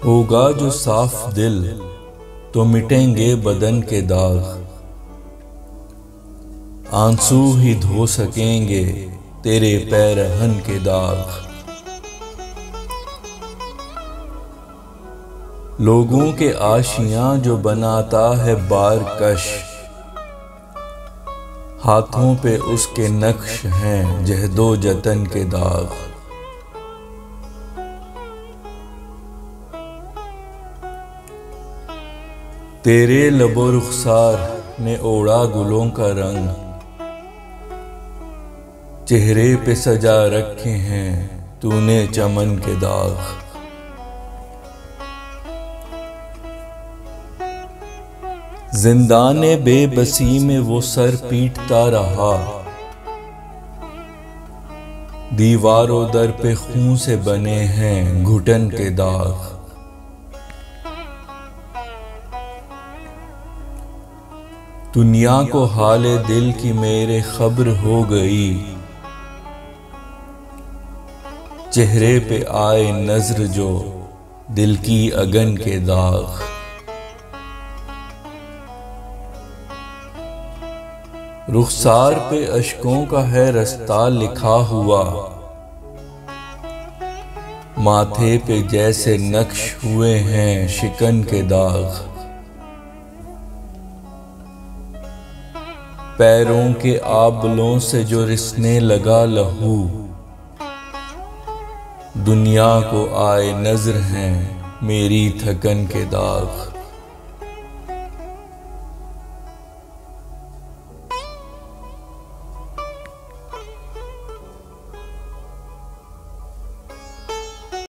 होगा जो साफ दिल तो मिटेंगे बदन के दाग। आंसू ही धो सकेंगे तेरे पैरहन के दाग। लोगों के आशियां जो बनाता है बारकश, हाथों पे उसके नक्श हैं जहदो जतन के दाग। तेरे लबो रुखसार ने ओढ़ा गुलों का रंग, चेहरे पे सजा रखे हैं तूने चमन के दाग। जिंदाने बेबसी में वो सर पीटता रहा, दीवारों दर पे खून से बने हैं घुटन के दाग। दुनिया को हाले दिल की मेरे खबर हो गई, चेहरे पे आए नजर जो दिल की अगन के दाग। रुखसार पे अश्कों का है रास्ता लिखा हुआ, माथे पे जैसे नक्श हुए हैं शिकन के दाग। पैरों के आबलों से जो रिसने लगा लहू, दुनिया को आए नजर हैं मेरी थकन के दाग।